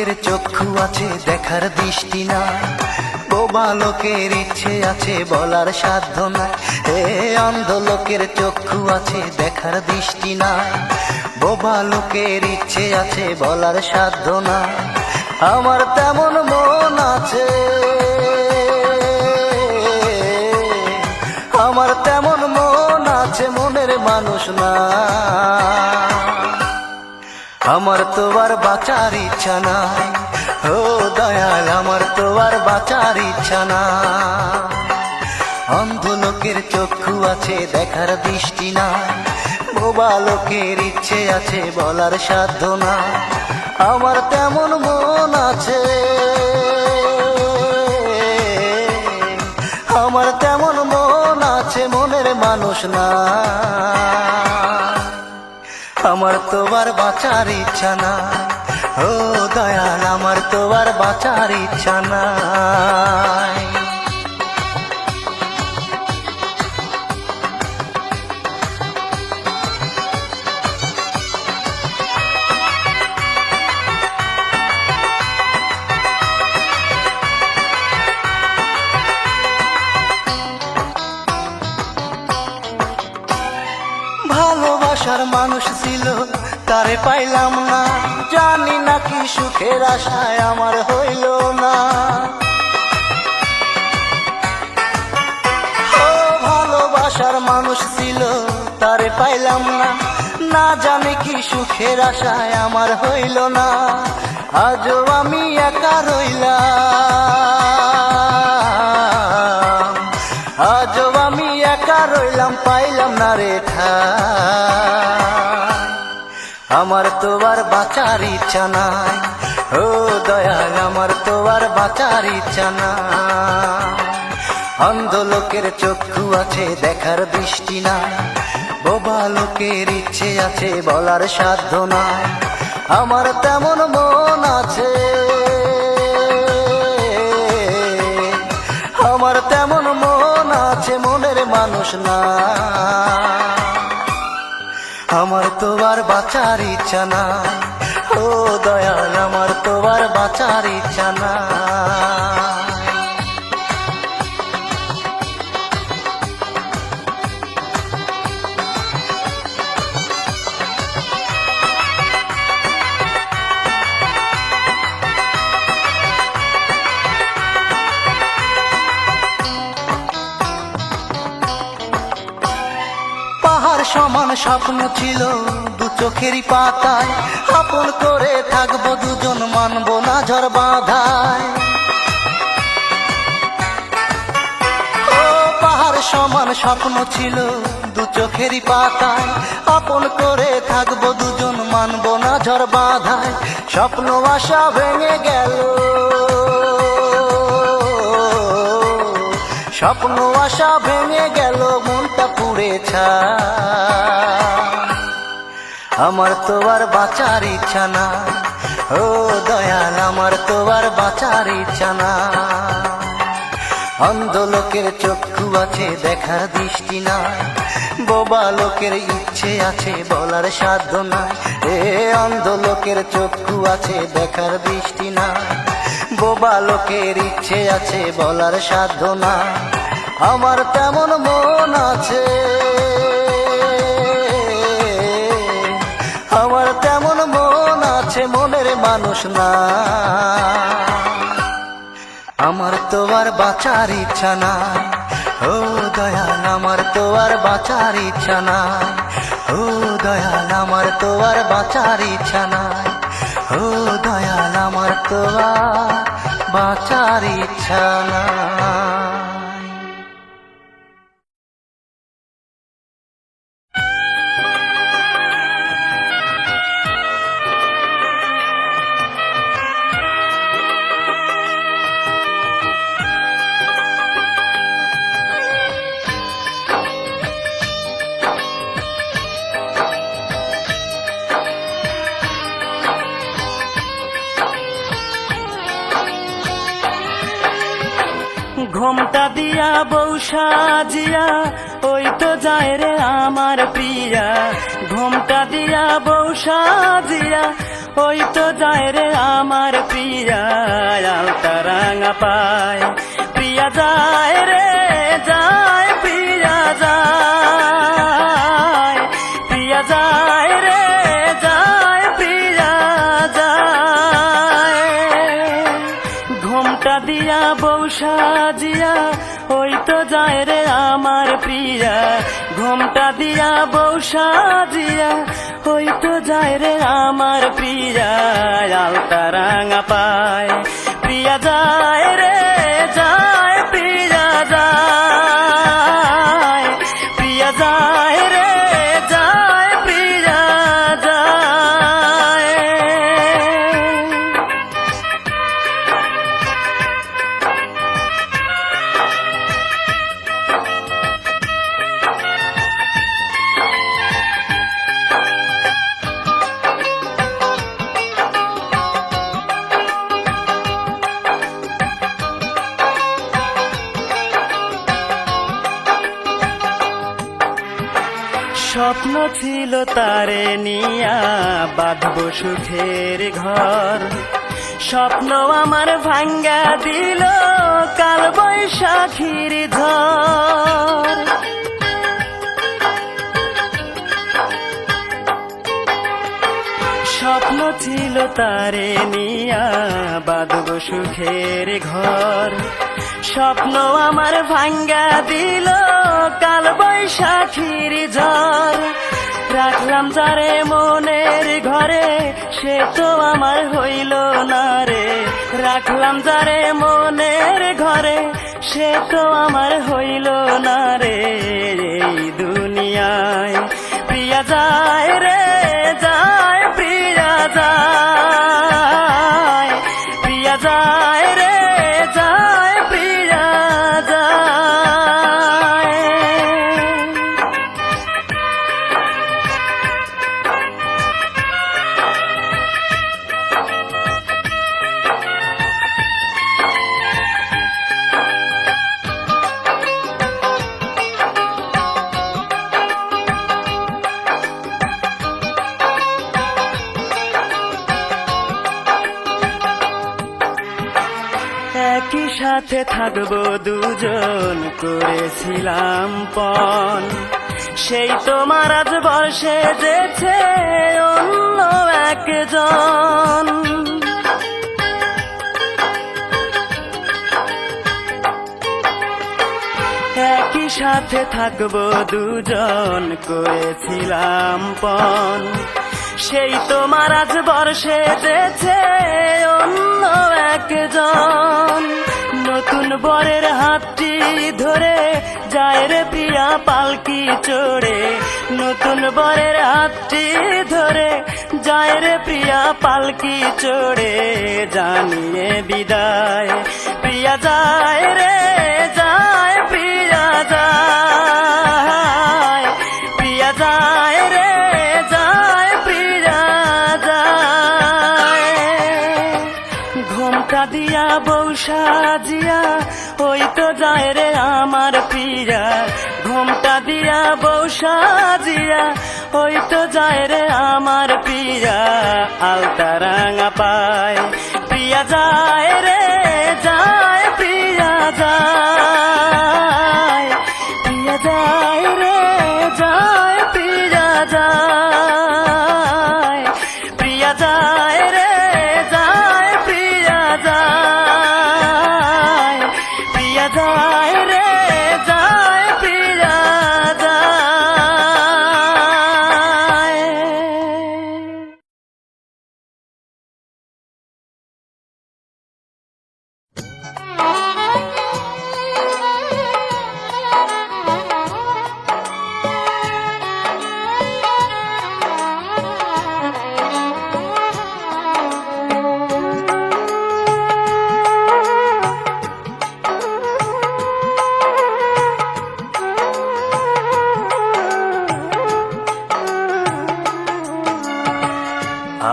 লোকের চক্ষু আছে দেখার দৃষ্টি নাই, বোবা লোকের ইচ্ছে আছে বলার সাধ্য নাই। অন্ধ লোকের চক্ষু আছে দেখার দৃষ্টি নাই, বোবা লোকের ইচ্ছে আছে বলার সাধ্য নাই। আমার তেমন মন আছে, আমার তেমন মন আছে, মনের মানুষ না। আমার তো আর বাঁচার ইচ্ছা নাই, ও দয়াল আমার তো আর বাঁচার ইচ্ছা নাই। অন্ধ লোকের চক্ষু আছে দেখার দৃষ্টি নাই, বোবা লোকের ইচ্ছে আছে বলার সাধ্য নাই। আমার তেমন মন আছে, আমার তেমন মন আছে, মনের মানুষ না। আমার তো আর বাঁচার ইচ্ছা নাই, ও দয়াল আমার তো আর বাঁচার ইচ্ছা নাই। ভালোবাসার মানুষ ছিল তারে পাইলাম না, জানি না কি সুখের আশায় আমার হইল না। ও ভালোবাসার মানুষ ছিল তারে পাইলাম না, না জানি কি সুখের আশায় আমার হইল না। আজও আমি একা রইলাম, আজও আমি একা রইলাম, পাইলাম না রে ঠাই। আমার তো আর বাঁচার ইচ্ছা নাই, ও দয়াল আমার তো আর বাঁচার ইচ্ছা নাই। অন্ধ লোকের চক্ষু আছে দেখার দৃষ্টি নাই, বোবা লোকের ইচ্ছে আছে বলার সাধ্য নাই। আমার তেমন মন আছে, আমার তেমন মন আছে, মনের মানুষ না। আমার তো আর বাঁচার ইচ্ছা নাই, ও দয়াল আমার তো আর বাঁচার ইচ্ছা নাই। পাহাড় সমান স্বপ্ন ছিল দু চোখেরই পাতায়, আপন করে থাকবো দুজন মানবো না ঝড় বাঁধায়। ও পাহাড় সমান স্বপ্ন ছিল দু চোখেরই পাতায়, আপন করে থাকবো দুজন মানবো না ঝড় বাঁধায়। স্বপ্ন আশা ভেঙে গেল, স্বপ্ন আশা ভেঙে গেল, মনটা পুড়ে ছাই। আমার তো আর বাঁচার ইচ্ছা না, ও দয়াল আমার তো আর বাঁচার ইচ্ছা না। অন্ধ লোকের চক্ষু আছে দেখার দৃষ্টি নাই, বোবা লোকের ইচ্ছে আছে বলার সাধ্য নাই। অন্ধ লোকের চক্ষু আছে দেখার দৃষ্টি নাই, বোবা লোকের ইচ্ছে আছে বলার সাধ্য নাই। আমার তেমন মন আছে, আমার তেমন মন আছে, মনের মানুষ না। আমার তো আর বাঁচার ইচ্ছা নাই, ও দয়াল আমার তো আর বাঁচার ইচ্ছা নাই, ও দয়াল আমার তো আর বাঁচার ইচ্ছা নাই, ও দয়াল আমার তো আর বাঁচার ইচ্ছা নাই। ঘোমটা দিয়া বউ সাজিয়া ওই তো যায় রে আমার প্রিয়া, ঘোমটা দিয়া বউ সাজিয়া ওই তো যায় রে আমার প্রিয়া আলতা রাঙা পায় প্রিয়া যায় রে যায় প্রিয়া যায় প্রিয়া যায় রে যায় প্রিয়া যায় ঘোমটা দিয়া বউ সাজিয়া ওই তো যায় রে আমার প্রিয়া ঘোমটা দিয়া বউ সাজিয়া ওই তো যায় রে আমার প্রিয়া আলতা রাঙা পায় প্রিয়া যায় রে যায় প্রিয়া যায় প্রিয়া যায় রে যায় প্রিয়া যায় স্বপ্ন ছিল তারে নিয়া বাঁধব সুখের ঘর স্বপ্ন আমার ভাঙ্গা দিল কাল বৈশাখীর ঝড় স্বপ্ন ছিল তারে নিয়া বাঁধব সুখের ঘর স্বপ্ন আমার ভাঙ্গা দিল কাল বৈশাখীর ঝড় রাখলাম যারে মনের ঘরে সে তো আমার হইল না রে রাখলাম যারে মনের ঘরে সে তো আমার হইল না রে এই দুনিয়ায় প্রিয়া যায় রে যায় প্রিয়া যায় প্রিয়া যায় রে যায় প্রিয়া যায় একই সাথে থাকবো দুজন করেছিলাম পণ সেই তোমার আজ বর্ষে যেছে অন্য একজন একই সাথে থাকবো দুজন করেছিলাম পণ সেই তোমার আজ বর্ষে যেছে অন্য একজন নতুন বরের হাতটি ধরে যায় রে প্রিয়া পালকি চড়ে নতুন বরের হাতটি ধরে যায় রে প্রিয়া পালকি চড়ে জানিয়ে বিদায় প্রিয়া যায় রে যায় প্রিয়া যায় প্রিয়া যায় রে যায় প্রিয়া যায় ঘোমটা দিয়া বউ সাজিয়া ওই তো যায় রে আমার প্রিয়া ঘোমটা দিয়া বউ সাজিয়া ওই তো যায় রে আমার প্রিয়া আলতা রাঙা পায় প্রিয়া যায় রে যায় প্রিয়া যায় প্রিয়া যায় রে যায় প্রিয়া যায় প্রিয়া যায় রে যায় প্রিয়া যায় প্রিয়া যায় রে যায় প্রিয়া যায়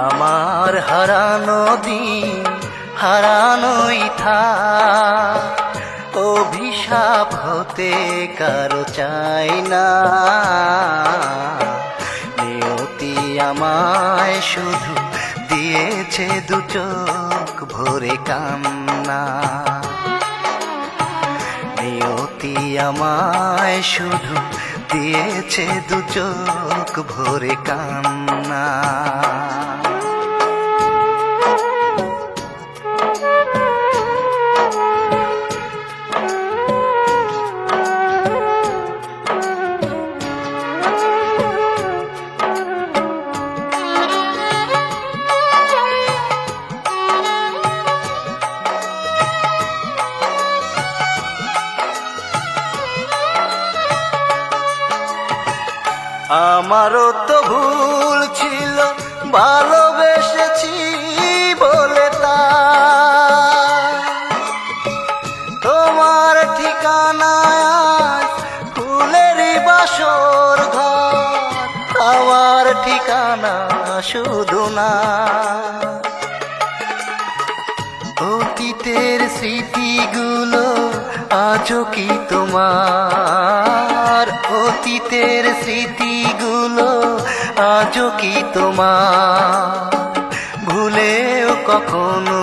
আমার হারানো দিন হারানোই থাক অভিশাপ হতে কারো চাই না নিয়তি আমায় শুধু দিয়েছে দু চোখ ভরে কান্না। নিয়তি আমায় শুধু দিয়েছে দু চোখ ভরে কান্না। আমারও তো ভুল ছিল, ভালোবেসেছি বলে তা। তোমার ঠিকানায় আজ ফুলেরই বাসর ঘর, আমার ঠিকানা শুধু না। অতীতের স্মৃতিগুলো আজও কি তোমার? অতীতের স্মৃতিগুলো আজও কি তোমার? ভুলেও কখনো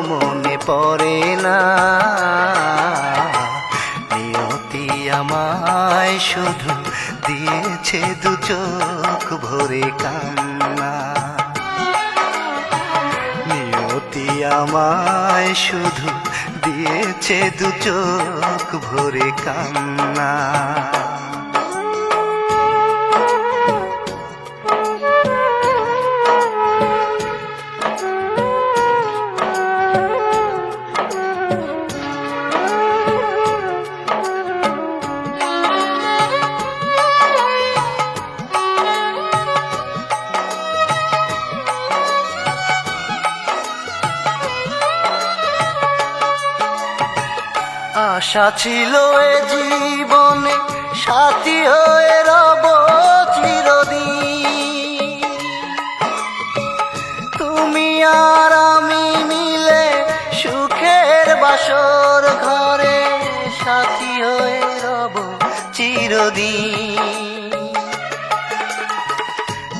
মনে পড়ে না। নিয়তি আমায় শুধু দিয়েছে দু চোখ ভরে কান্না। নিয়তি আমায় শুধু দিয়েছে দু চোখ ভরে কান্না। আশা ছিল এ জীবনে সাথী হয়ে রব চিরদিন। তুমি আর আমি মিলে সুখের বাসর ঘরে সাথী হয়ে রব চিরদিন।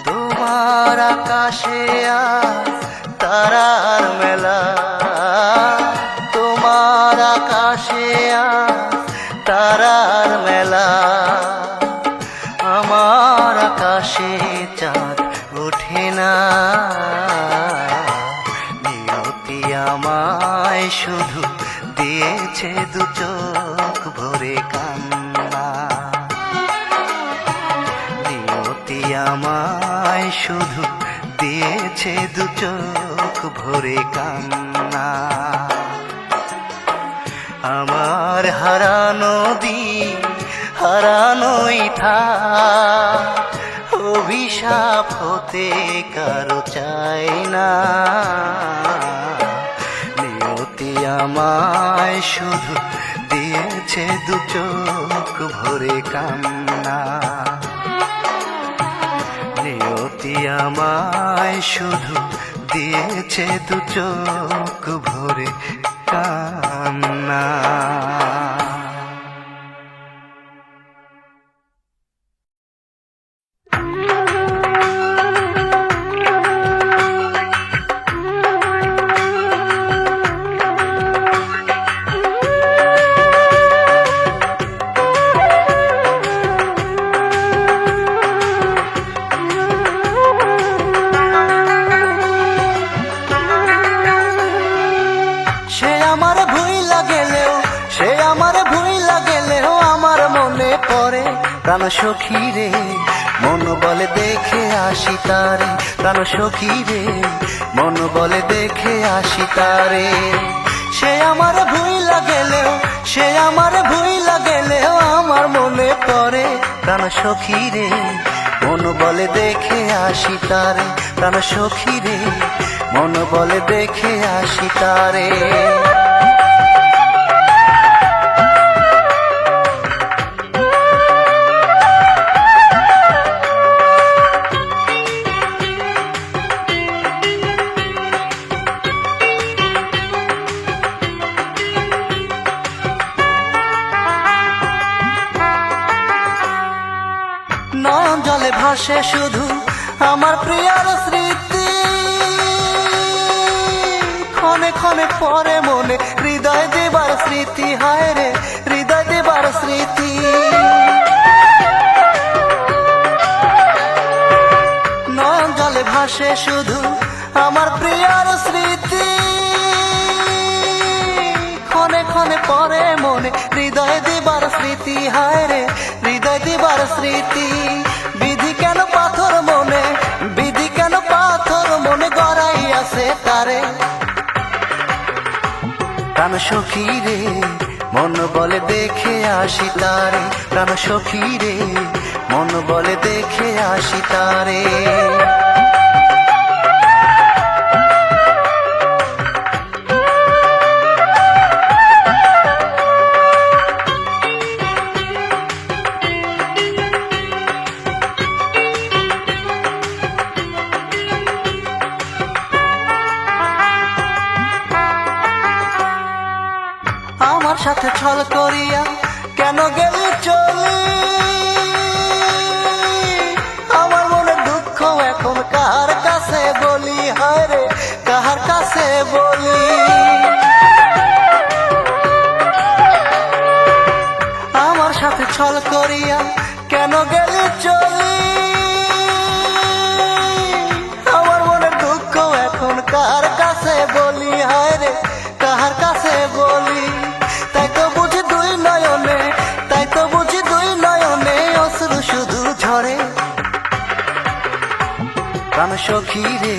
তোমার আকাশে আজ তারার মেলা, তোমার আকাশে আজ তারার মেলা। আমার আকাশে চাঁদ ওঠে না। নিয়তি আমায় শুধু দিয়েছে দু চোখ ভরে কান্না। নিয়তি আমায় শুধু দিয়েছে দু চোখ ভরে কান্না। আমার হারানো দিন হারানোই থাক, অভিশাপ হতে কারো চাই না। নিয়তি আমায় শুধু দিয়েছে দু চোখ ভরে কান্না। নিয়তি আমায় শুধু দিয়েছে দু চোখ ভরে কান্না। প্রাণ সখী রে মন বলে দেখে আসি তারে, প্রাণ সখী রে মন বলে দেখে আসি তারে। সে আমার ভুইলা গেলেও, সে আমার ভুইলা গেলেও আমার মনে পড়ে। প্রাণ সখী রে মন বলে দেখে আসি তারে, প্রাণ সখী রে মন বলে দেখে আসি তারে। নয়ন জলে ভাসে শুধু আমার প্রিয়ার স্মৃতি, ক্ষণে ক্ষণে পরে মনে হৃদয় দেবার স্মৃতি, হায় রে হৃদয় দেবার স্মৃতি। নয়ন জলে ভাসে শুধু আমার প্রিয়ার স্মৃতি, ক্ষণে ক্ষণে পরে মনে হৃদয় দিবার স্মৃতি, হায় রে হৃদয় দিবার স্মৃতি। বিধি কেন পাথর মনে, বিধি কেন পাথর মনে গড়াই আছে তারে। প্রাণ সখী রে মন বলে দেখে আসি তারে, প্রাণ সখী রে মন বলে দেখে আসি তারে। আমার সাথে ছল করিয়া কেন গেলি চলি, আমার মনে দুঃখ এখন কার কাছে বলি, হায় রে কার কাছে বলি। আমার সাথে ছল করিয়া কেন গেলি চলি, আমার মনে দুঃখ এখন কার কাছে বলি, হায় রে কার কাছে বলি। তাই তো বুঝি দুই নয়নে, তাই তো বুঝি দুই নয়নে অশ্রু শুধু ঝরে। প্রাণ সখী রে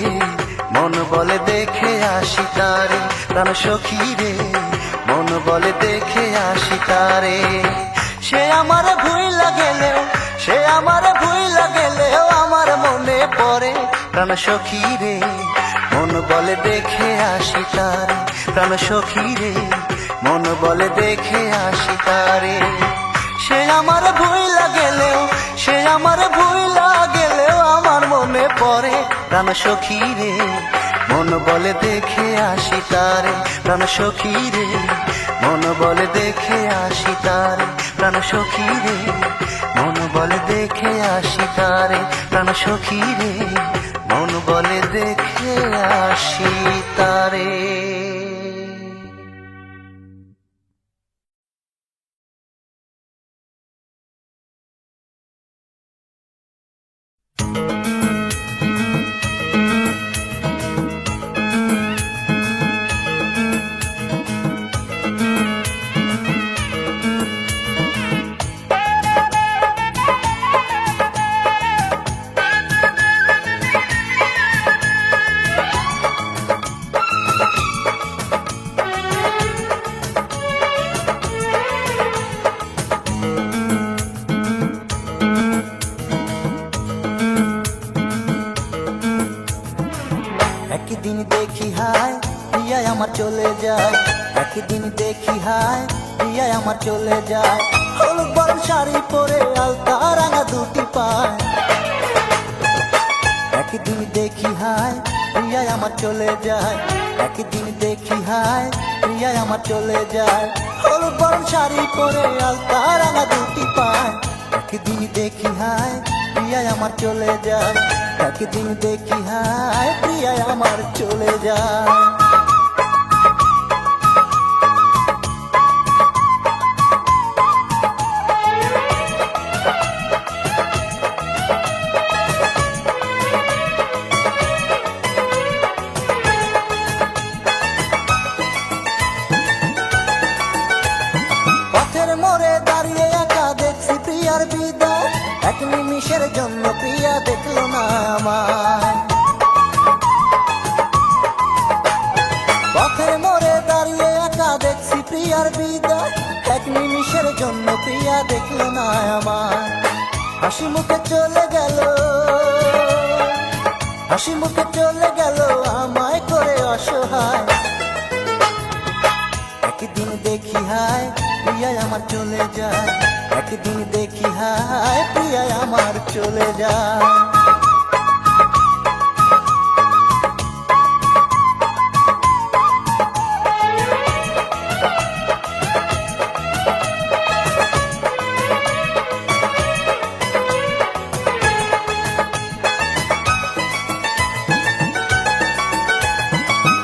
মন বলে দেখে আসি তারে, প্রাণ সখী রে মন বলে দেখে আসি তারে। সে আমার ভুইলা গেলেও, সে আমার ভুইলা গেলেও আমার মনে পড়ে। প্রাণ সখী রে মন বলে দেখে আসি তারে, প্রাণ সখী রে মন বলে দেখে আসি তারে। সে আমার ভুইলা গেলেও, সে আমার ভুইলা গেলেও আমার মনে পড়ে। প্রাণ সখী রে মন বলে দেখে আসি তারে, প্রাণ সখী রে মন বলে দেখে আসি তারে, প্রাণ সখী রে মন বলে দেখে আসি তারে, প্রাণ সখী রে মন বলে দেখে আসি তারে। একদিন দেখি হায় প্রিয়া আমার চলে যায়, একদিন দেখি হায় প্রিয়া আমার চলে যায়। হলুদ বরণ শাড়ি পরে আলতা রাঙা দুটি পায়। একদিন দেখি হায় প্রিয়া আমার চলে যায়, একদিন দেখি হায় প্রিয়া আমার চলে যায়। হলুদ বরণ শাড়ি পরে আলতা রাঙা দুটি পায়। একদিন দেখি হায় প্রিয়া আমার চলে যায়, একদিন দেখি হায় প্রিয়া আমার চলে যায়। পথের মোড়ে দাঁড়িয়ে একা দেখছি প্রিয়ার বিদায়, এক নিমিষের জন্য প্রিয়া দেখলো না আমায়। পথের মোড়ে দাঁড়িয়ে একা দেখছি প্রিয়ার বিদায়, এক নিমিষের জন্য প্রিয়া দেখলো না আমায়। হাসি মুখে চলে গেল, হাসি মুখে চলে গেল আমায় করে অসহায়। একদিন দেখি হায় প্রিয়া আমার চলে যায়, একদিন দেখি হায় প্রিয়া আমার চলে যায়।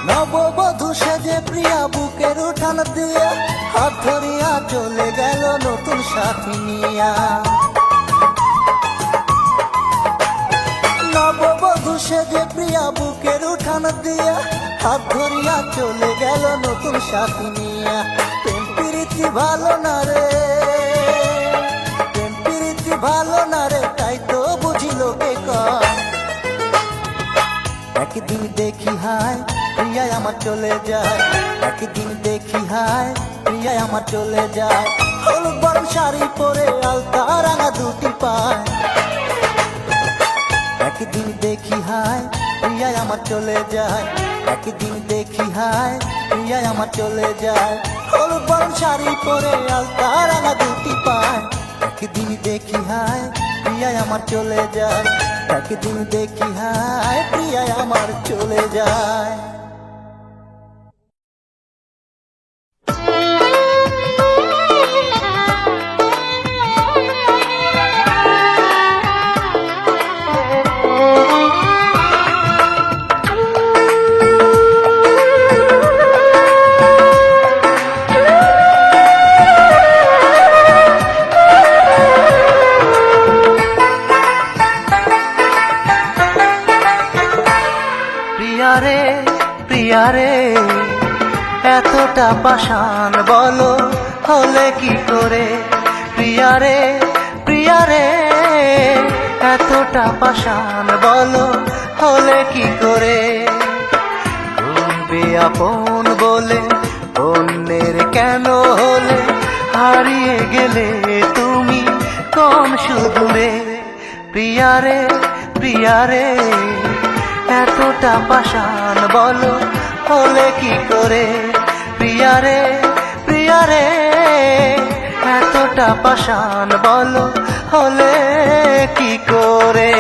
নববধূ উঠান দিয়া হাত ধরিয়া চলে গেল নতুন সাথী নিয়া। নববধূ সেজে প্রিয়া বুকের উঠান দিয়া হাত ধরিয়া চলে গেল নতুন সাথী নিয়া। প্রেম প্রীতি ভালো না রে, প্রেম প্রীতি ভালো না রে, তাই তো বুঝি লোকে কয়। একদিন দেখি হায় প্রিয়া আমার চলে যায়, একদিন দেখি হায় প্রিয়া আমার চলে যায়। হলুদ বরণ শাড়ি পরে আলতা রাঙা দুটি পায়। একদিন দেখি হায় প্রিয়া আমার চলে যায়, একদিন দেখি হায় প্রিয়া আমার চলে যায়। হলুদ বরণ শাড়ি পরে আলতা রাঙা দুটি পায়। একদিন দেখি হায় প্রিয়া আমার চলে যায়, একদিন দেখি হায় প্রিয়া আমার চলে যায়। প্রিয়ারে এতটা পাষাণ বলো হলে কি করে। প্রিয়ারে প্রিয়ারে এতটা পাষাণ বলো হলে কি করে। তুমি আপন বলে অন্যের কেন হলে, হারিয়ে গেলে তুমি কোন সুদূরে। প্রিয়ারে প্রিয়ারে এতটা পাষাণ বলো হলে কি করে। প্রিয়ারে প্রিয়ারে এতটা পাষাণ বলো হলে কি করে।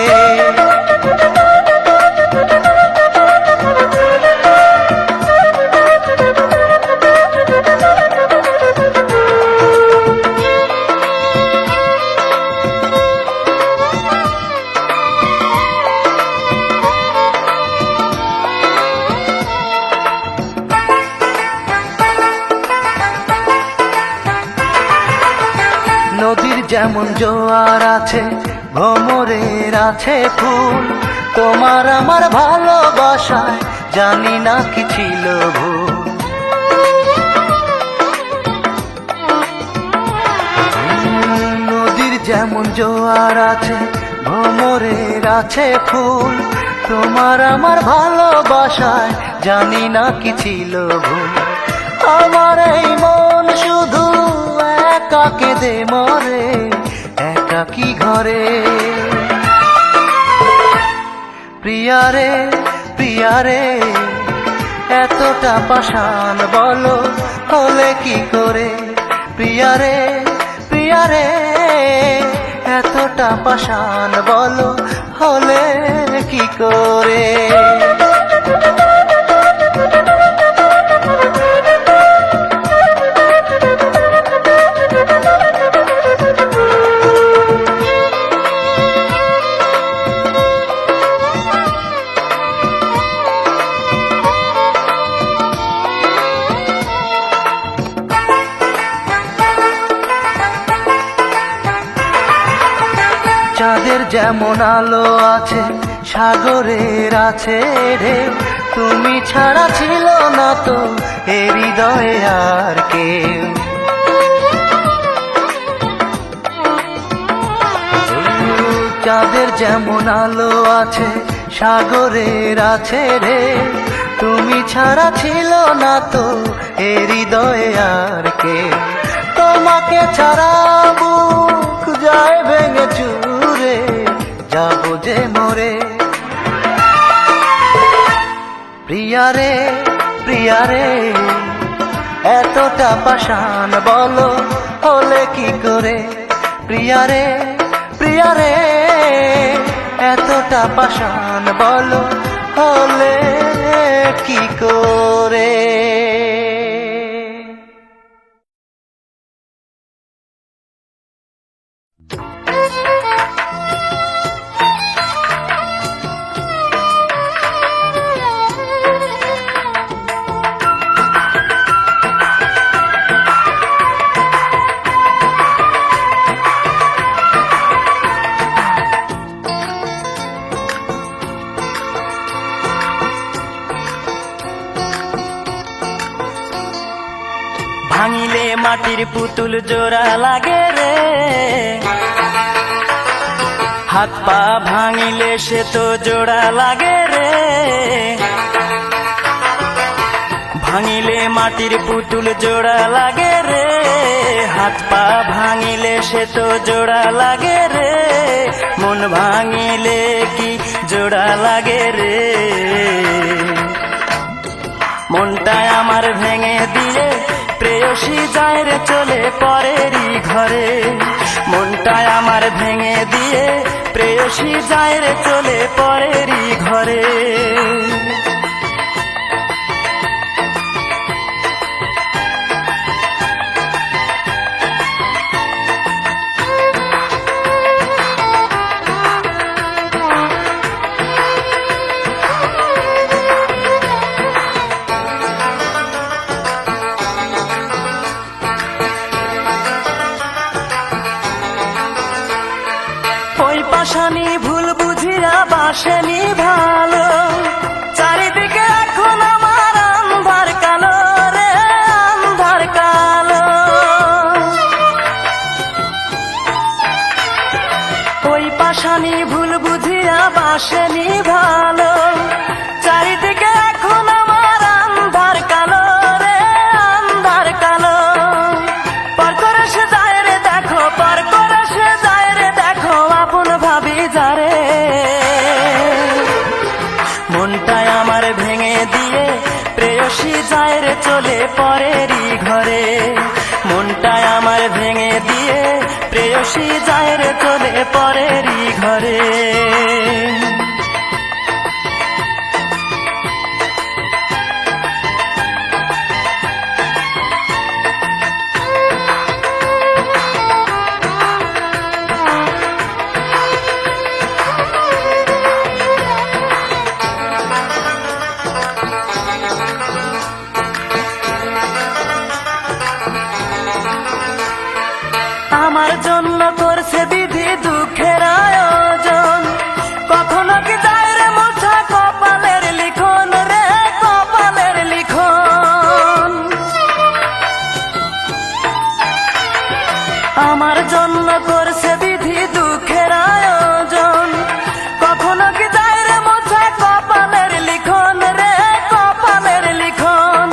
নদীর যেমন জোয়ার আছে ভ্রমরের আছে ফুল, তোমার আমার ভালোবাসায় জানি না কি ছিল ভুল। নদীর যেমন জোয়ার আছে ভ্রমরের আছে ফুল, তোমার আমার ভালোবাসায় জানি না কি ছিল ভুল। আমার এই মন শুধু একা কেঁদে মরে একাকী ঘরে। প্রিয়ারে প্রিয়ারে এতটা পাষাণ বলো হলে কি করে। প্রিয়ারে প্রিয়ারে এতটা পাষাণ বলো হলে কি করে। চাঁদের যেমন আলো আছে সাগরের আছে ঢেউ, তুমি ছাড়া ছিল না তো এ হৃদয়ে আর কেউ। চাঁদের যেমন আলো আছে সাগরের আছে ঢেউ, তুমি ছাড়া ছিল না তো এ হৃদয়ে আর কেউ। তোমাকে ছাড়া বুক যায় ভেঙে চুরে যাবো যে মরে। প্রিয়ারে প্রিয়ারে এতটা পাষাণ বলো হলে কি করে। প্রিয়ারে প্রিয়ারে এতটা পাষাণ বলো হলে কি করে। মাটির পুতুল জোড়া লাগে রে, হাত পা ভাঙিলে সে তো জোড়া লাগে রে। ভাঙিলে মাটির পুতুল জোড়া লাগে রে, হাত পা ভাঙিলে সে তো জোড়া লাগে রে। মন ভাঙিলে কি জোড়া লাগে রে, মনটায় আমার ভেঙে দিয়ে প্রেয়সী যায় রে চলে পরেরই ঘরে। মনটায় আমার ভেঙে দিয়ে প্রেয়সী যায় রে চলে পরেরই ঘরে। পাশানি ভুল বুঝিয়া বাসেনি ভালো, চারিদিকে এখন আমার আন্ধার কালো রে, আন্ধার কালো। ওই পাশানি ভুল বুঝিয়া বাসেনি ভালো, চারিদিকে এখন আমার আন্ধার কালো রে, আন্ধার কালো। পর করে সে যায় রে দেখো, পর করে সে যায় রে দেখো, আপন ভাবি যারে। মনটায় আমার ভেঙে দিয়ে প্রেয়সী যায় রে চলে পরেরই ঘরে। মনটায় আমার ভেঙে দিয়ে প্রেয়সী যায় রে চলে পরেরই ঘরে। আমার জন্য করছে বিধি দুঃখের আয়োজন, কখনো কি যায় রে মোছা কপালের লিখন রে, কপালের লিখন। আমার জন্য করছে বিধি দুঃখের আয়োজন, কখনো কি যায় রে মোছা কপালের লিখন রে, কপালের লিখন।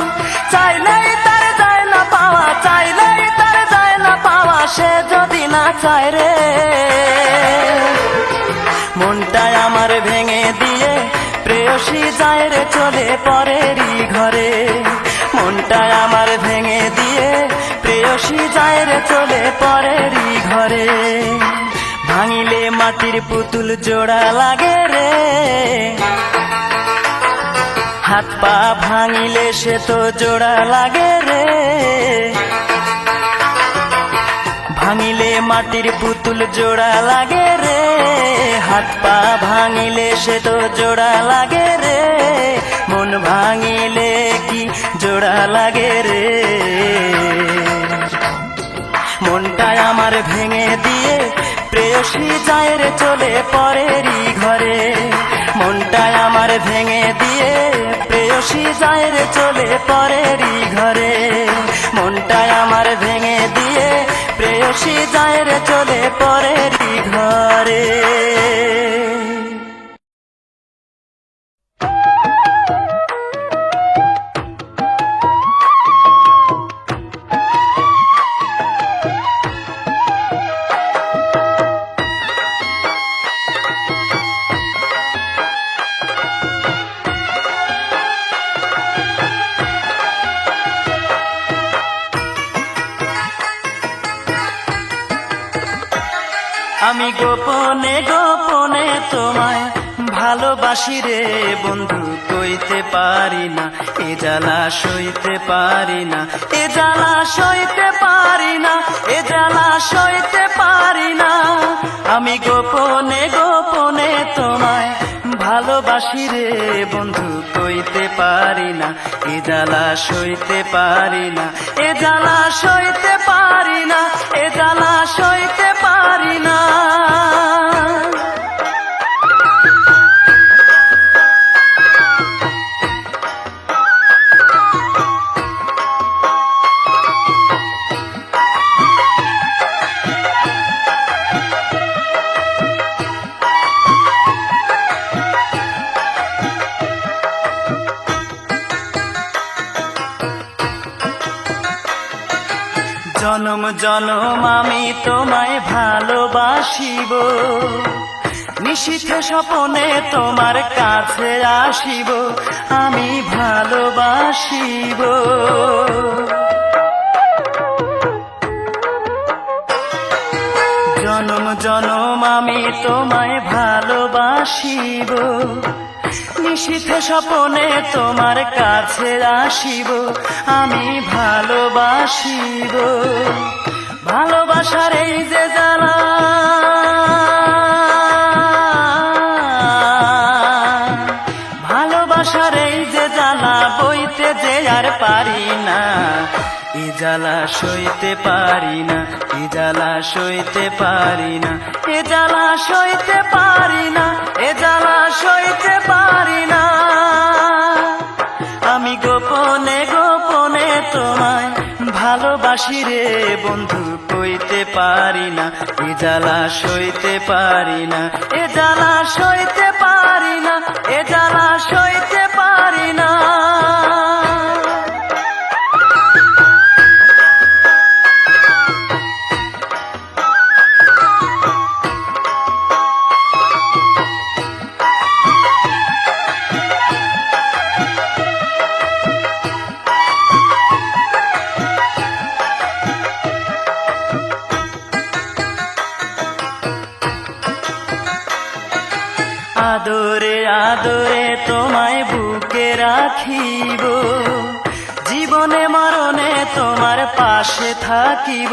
চাইলেই তার যায় না পাওয়া, চাইলেই তার যায় না পাওয়া, সে যদি না চায় রে। মনটায় আমার ভেঙে দিয়ে প্রেয়সী যায় রে চলে পরেরই ঘরে। মনটায় আমার ভেঙে দিয়ে প্রেয়সী যায় রে চলে পরেরই ঘরে। ভাঙিলে মাটির পুতুল জোড়া লাগে রে, হাত পা ভাঙিলে সে তো জোড়া লাগে রে। ভাঙিলে মাটির পুতুল জোড়া লাগে রে, হাত পা ভাঙিলে সে তো জোড়া লাগে রে। মন ভাঙিলে কি জোড়া লাগে রে, মনটায় আমার ভেঙে দিয়ে প্রেয়সী যায় রে চলে পরেরই ঘরে। মনটায় আমার ভেঙে দিয়ে প্রেয়সী যায় রে চলে পরেরই ঘরে। মনটায় আমার ভেঙে দিয়ে প্রেয়সী যায় রে চলে পরেরই ঘরে। আমি গোপনে গোপনে তোমায় ভালোবাসি রে বন্ধু, কইতে পারি না এ জ্বালা সইতে পারি না, এ জ্বালা সইতে পারি না, এ জ্বালা সইতে পারি না। আমি গোপনে গোপনে তোমায় ভালোবাসি রে বন্ধু, কইতে পারি না এ জ্বালা সইতে পারি না, এ জ্বালা সইতে পারি না, এ জ্বালা সইতে পারি না। জনম জনম আমি তোমায় ভালোবাসিব, নিশীথে স্বপনে তোমার কাছে আসিব, আমি ভালোবাসিব। জনম জনম আমি তোমায় ভালোবাসিব, নিশীথে স্বপনে তোমার কাছে আসিব, আমি ভালোবাসিব। ভালোবাসার এই যে জ্বালা, ভালোবাসার এই যে জ্বালা বইতে যে আর পারি না, এ জ্বালা সইতে পারি না, এ জ্বালা সইতে পারি না, এ জ্বালা সইতে পারি না, এ জ্বালা সইতে পারি না। আমি গোপনে গোপনে তোমায় ভালোবাসি রে বন্ধু, কইতে পারি না, এ জ্বালা সইতে পারি না, এ জ্বালা সইতে পারি না, এ জ্বালা সইতে পারি না। আদরে আদরে তোমায় বুকে রাখিব, জীবনে মরণে তোমার পাশে থাকিব,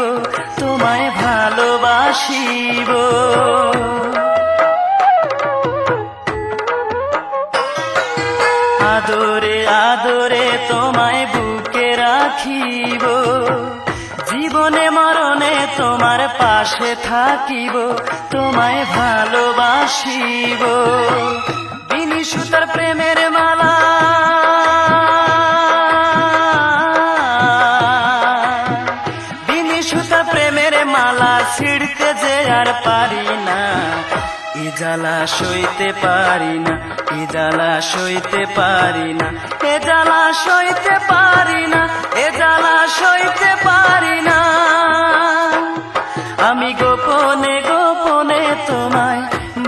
তোমায় ভালোবাসিব। আদরে আদরে তোমায় বুকে রাখিব, জীবনে মরণে তোমার পাশে থাকিব, তোমায় ভালোবাসিব। বিনি সুতার প্রেমের মালা, বিনি সুতার প্রেমের মালা ছিড়তে যে আর পারি না, এ জ্বালা সইতে পারি না, এ জ্বালা সইতে পারি না, এ জ্বালা সইতে পারি না, এ জ্বালা সইতে পারি না। আমি গোপনে গোপনে তোমায়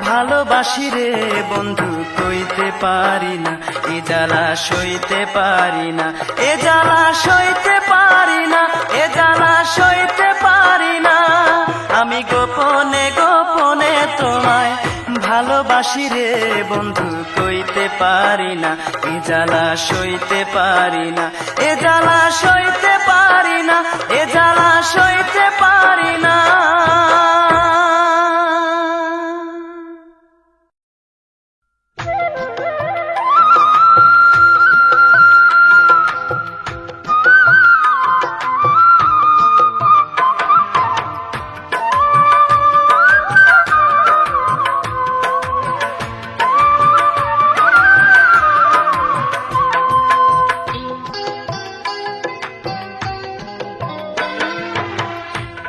ভালোবাসি রে বন্ধু, কইতে পারি না, এ জ্বালা সইতে পারি না, এ জ্বালা সইতে পারি না, এ জ্বালা সইতে পারি না। আমি গোপনে গোপনে তোমায় ভালোবাসি রে বন্ধু, কইতে পারি না, এ জ্বালা সইতে পারি না, এ জ্বালা সইতে পারি না, এ জ্বালা সইতে পারি না।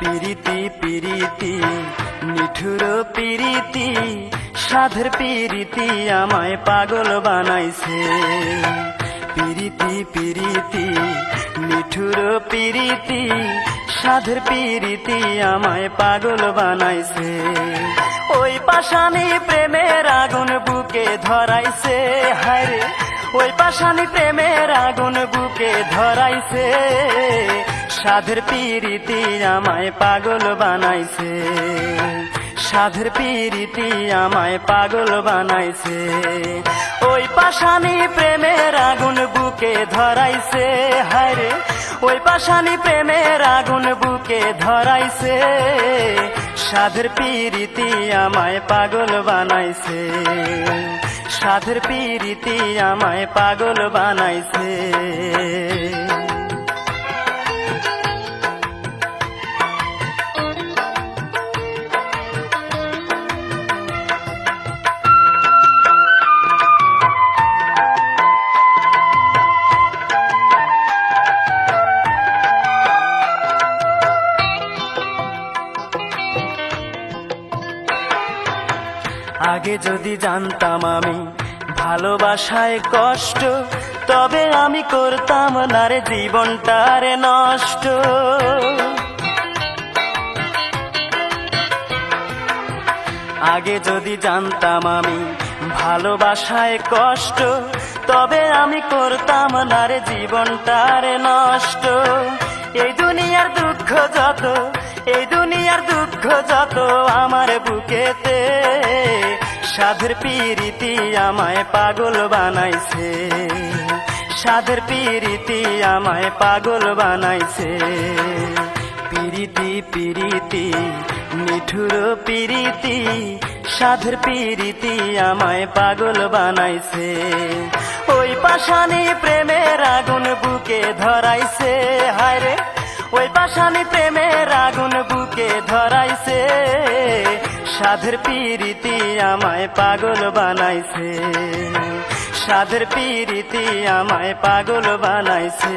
পিরিতি পিরিতি নিঠুর পিরিতি, সাধের পিরিতি আমায় পাগল বানাইছে। পিরিতি পিরিতি নিঠুর পিরিতি, সাধের পিরিতি আমায় পাগল বানাইছে। ওই পাশানি প্রেমের আগুন বুকে ধরাইছে, হায়রে ওই পাশানি প্রেমের আগুন বুকে ধরাইছে। সাধের পিরিতি আমায় পাগল বানাইছে, সাধের পিরিতি আমায় পাগল বানাইছে। ওই পাশানি প্রেমের আগুন বুকে ধরাইছে, হায়রে ওই পাশানি প্রেমের আগুন বুকে ধরাইছে। সাধের পিরিতি আমায় পাগল বানাইছে, সাধের পিরিতি আমায় পাগল বানাইছে। আগে যদি জানতাম আমি ভালোবাসায় কষ্ট, তবে আমি করতাম না রে জীবনটারে নষ্ট। আগে যদি জানতাম আমি ভালোবাসায় কষ্ট, তবে আমি করতাম না রে জীবনটারে নষ্ট। এই দুনিয়ার দুঃখ যত, এই দুনিয়ার দুঃখ যত আমার বুকেতে, সাধের পিরিতি আমায় পাগল বানাইছে, সাধের পিরিতি আমায় পাগল বানাইছে। পিরিতি পিরিতি নিঠুর পিরিতি, সাধের পিরিতি আমায় পাগল বানাইছে। ওই পাশানি প্রেমের আগুন বুকে ধরাইছে, হায়রে ওই পাশানি প্রেমের আগুন বুকে ধরাইছে। সাধের পিরিতি আমায় পাগল বানাইছে, সাধের পিরিতি আমায় পাগল বানাইছে।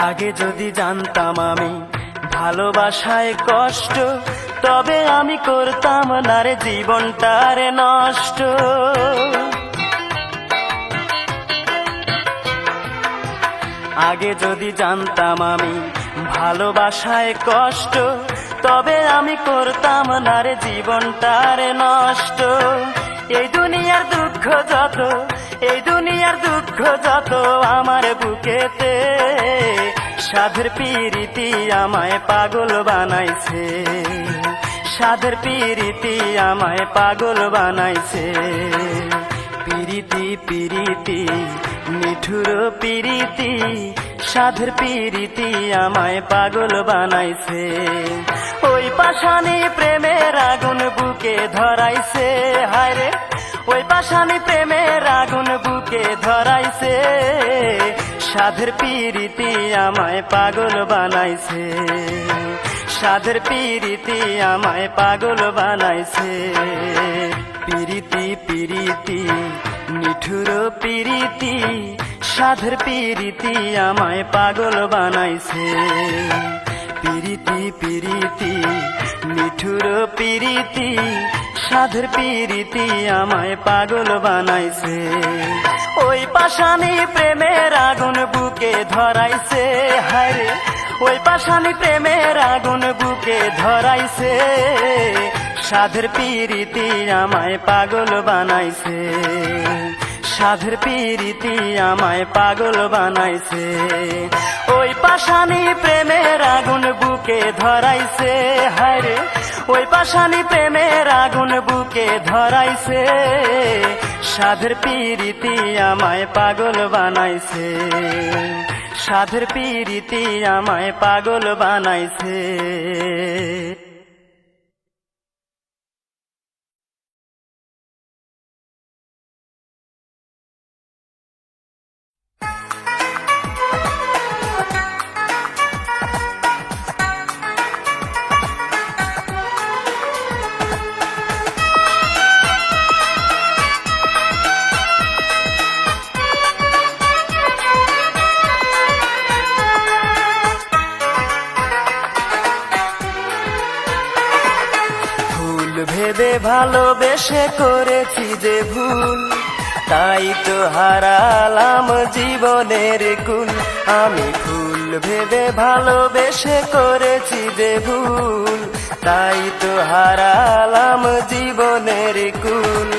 আগে যদি জানতাম আমি ভালোবাসায় কষ্ট, তবে আমি করতাম না রে জীবনটারে নষ্ট। আগে যদি জানতাম আমি ভালোবাসায় কষ্ট, তবে আমি করতাম না রে জীবনটারে নষ্ট। এই দুনিয়ার দুঃখ যত, এই দুনিয়ার দুঃখ যত আমার বুকেতে, সাধের পিরিতি আমায় পাগল বানাইছে, সাধের পিরিতি আমায় পাগল বানাইছে। পিরিতি পিরিতি নিঠুর পিরিতি, সাধের পিরিতি আমায় পাগল বানাইছে। ওই পাশানি প্রেমের আগুন বুকে ধরাইছে, হায়রে ওই পাশানি প্রেমের আগুন বুকে ধরাইছে। সাধের পিরিতি আমায় পাগল বানাইছে, সাধের পিরিতি আমায় পাগল বানাইছে। পিরিতি পিরিতি নিঠুর পিরিতি, সাধের পিরিতি আমায় পাগল বানাইছে। পিরিতি পিরিতি নিঠুর পিরিতি, সাধের পিরিতি আমায় পাগল বানাইছে। ওই পাশানি প্রেমের আগুন বুকে ধরাইছে, হায়রে ওই পাশানি প্রেমের আগুন বুকে ধরাইছে। সাধের পিরিতি আমায় পাগল বানাইছে, সাধের পিরিতি আমায় পাগল বানাইছে। ওই পাশানি প্রেমের আগুন বুকে ধরাইছে, হায়রে ওই পাশানি প্রেমের আগুন বুকে ধরাইছে। সাধের পিরিতি আমায় পাগল বানাইছে, সাধের পিরিতি আমায় পাগল বানাইছে। ভেবে ভালোবেসে করেছি যে ভুল, তাই তো হারালাম জীবনের কুল। আমি ভুল ভেবে ভালোবেসে করেছি যে ভুল, তাই তো হারালাম জীবনের কুল।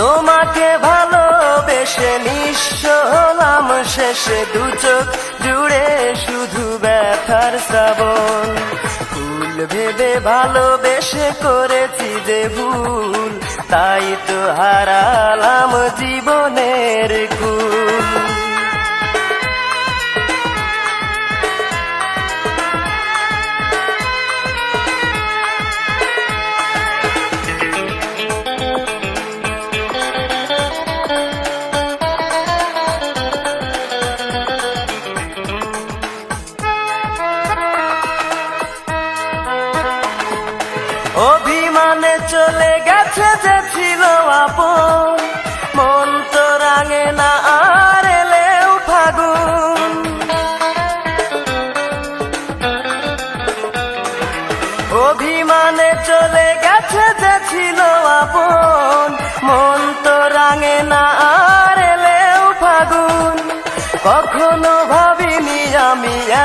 তোমাকে ভালোবেসে নিঃস্ব হলাম শেষে, দু চোখ জুড়ে শুধু ব্যথার শ্রাবণ। ভুল ভেবে ভালোবেসে করেছি যে ভুল, তাই তো হারালাম জীবনের কুল। অভিমানে চলে গেছে যে ছিল আপন, মন তো রাঙে না আর এলেও ফাগুন।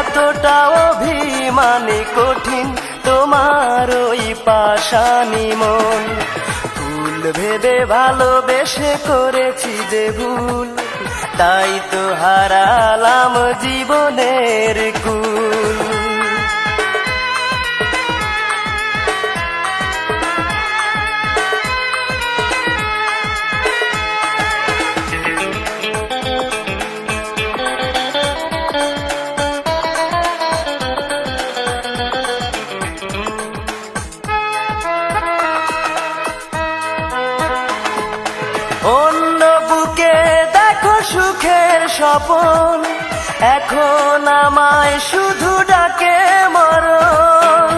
এতটা অভিমানী কঠিন তোমার ওই পাষাণী মন। ফুল ভেবে ভালোবেসে করেছি যে ভুল, তাই তো হারালাম জীবনের কুল। অন্য বুকে দেখো সুখের স্বপন, এখন আমায় শুধু ডাকে মরণ।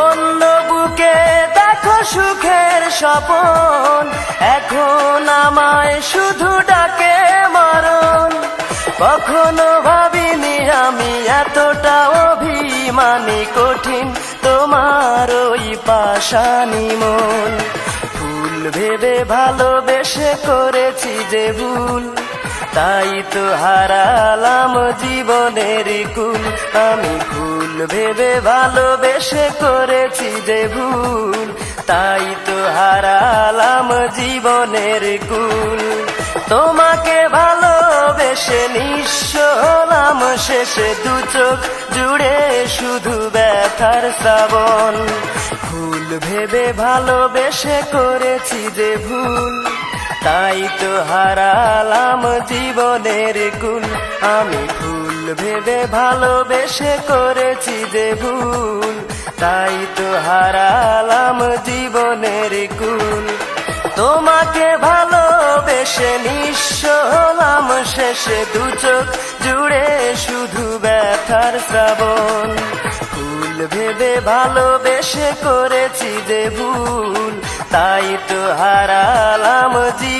অন্য বুকে দেখো সুখের স্বপন, এখন আমায় শুধু ডাকে মরণ। কখনো ভাবিনি আমি এতটা অভিমানী কঠিন তোমার ওই পাষাণী মন। ফুল ভেবে ভালোবেসে করেছি যে ভুল, তাই তো হারালাম জীবনের কুল। আমি ফুল ভেবে ভালোবেসে করেছি যে ভুল, তাই তো হারালাম জীবনের কুল। তোমাকে ভালোবেসে নিঃস্ব হলাম শেষে, দু চোখ জুড়ে শুধু ব্যথার শ্রাবণ। ফুল ভেবে ভালোবেসে করেছি যে ভুল, তাই তো হারালাম জীবনের কুল। আমি ফুল ভেবে ভালোবেসে করেছি যে ভুল, তাই তো হারালাম জীবনের কুল। তোমাকে ভালোবেসে নিঃস্ব হলাম শেষে, দু চোখ জুড়ে শুধু ব্যথার শ্রাবণ। ফুল ভেবে ভালোবেসে করেছি যে ভুল, তাই তো হারালাম জীবন।